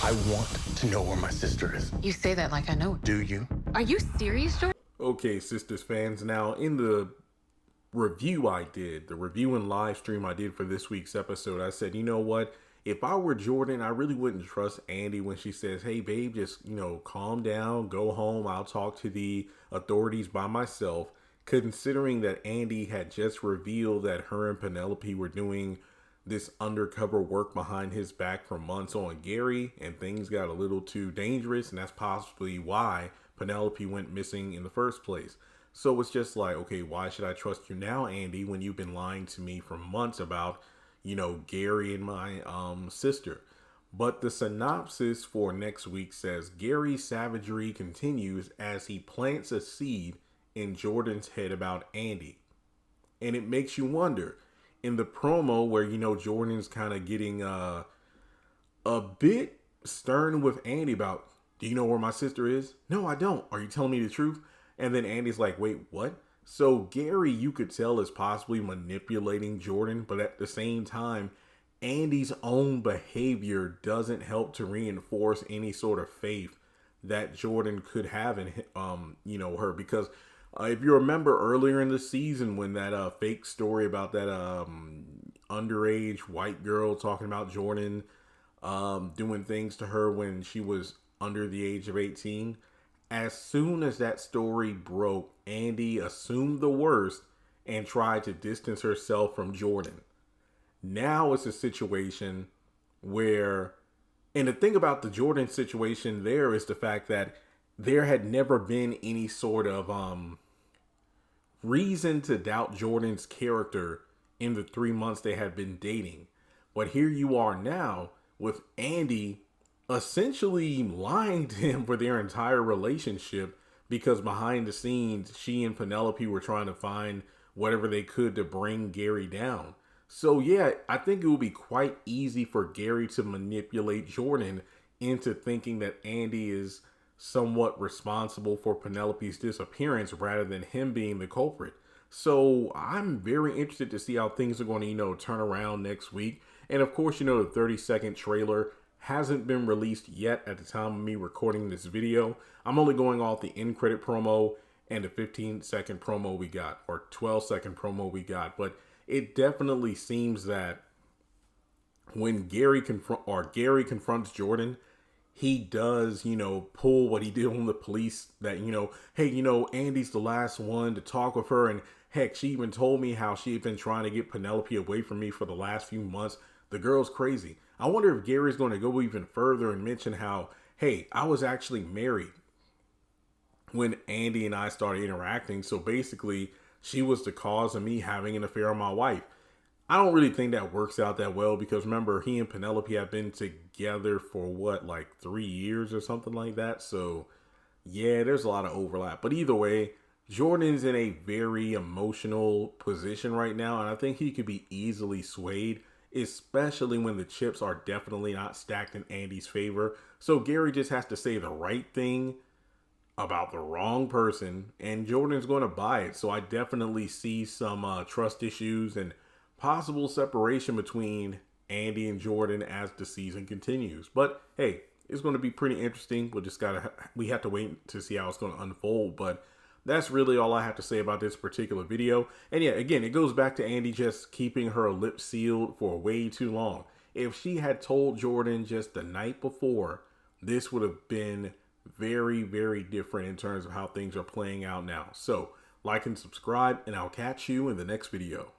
I want to know where my sister is. You say that like I know it. Do you? Are you serious, Jordan? Okay, Sistas fans, now in the review the review and live stream I did for this week's episode, I said, you know what? If I were Jordan, I really wouldn't trust Andi when she says, hey, babe, just, calm down, go home. I'll talk to the authorities by myself. Considering that Andi had just revealed that her and Penelope were doing this undercover work behind his back for months on Gary, and things got a little too dangerous, and that's possibly why Penelope went missing in the first place. So it's just like, okay, why should I trust you now, Andi, when you've been lying to me for months about, Gary and my sister? But the synopsis for next week says Gary's savagery continues as he plants a seed in Jordan's head about Andi. And it makes you wonder, in the promo where, Jordan's kind of getting a bit stern with Andi about, do you know where my sister is? No, I don't. Are you telling me the truth? And then Andy's like, wait, what? So Gary, you could tell, is possibly manipulating Jordan, but at the same time, Andy's own behavior doesn't help to reinforce any sort of faith that Jordan could have in, her. Because if you remember earlier in the season when that fake story about that underage white girl talking about Jordan doing things to her when she was under the age of 18, as soon as that story broke, Andi assumed the worst and tried to distance herself from Jordan. Now it's a situation where, and the thing about the Jordan situation there is the fact that there had never been any sort of reason to doubt Jordan's character in the 3 months they had been dating. But here you are now with Andi essentially lying to him for their entire relationship, because behind the scenes, she and Penelope were trying to find whatever they could to bring Gary down. So yeah, I think it would be quite easy for Gary to manipulate Jordan into thinking that Andi is somewhat responsible for Penelope's disappearance rather than him being the culprit. So I'm very interested to see how things are going to, turn around next week. And of course, the 30-second trailer hasn't been released yet at the time of me recording this video. I'm only going off the end credit promo and the 15-second promo we got, or 12-second promo we got. But it definitely seems that when Gary confronts Jordan, he does, pull what he did on the police, that, hey, Andi's the last one to talk with her. And heck, she even told me how she had been trying to get Penelope away from me for the last few months. The girl's crazy. I wonder if Gary's going to go even further and mention how, hey, I was actually married when Andi and I started interacting. So basically, she was the cause of me having an affair on my wife. I don't really think that works out that well, because remember, he and Penelope have been together for like 3 years or something like that. So yeah, there's a lot of overlap. But either way, Jordan's in a very emotional position right now, and I think he could be easily swayed, especially when the chips are definitely not stacked in Andi's favor. So Gary just has to say the right thing about the wrong person, and Jordan's going to buy it. So I definitely see some trust issues and possible separation between Andi and Jordan as the season continues. But hey, it's going to be pretty interesting. We have to wait to see how it's going to unfold. But that's really all I have to say about this particular video. And yeah, again, it goes back to Andi just keeping her lips sealed for way too long. If she had told Jordan just the night before, this would have been very, very different in terms of how things are playing out now. So like and subscribe, and I'll catch you in the next video.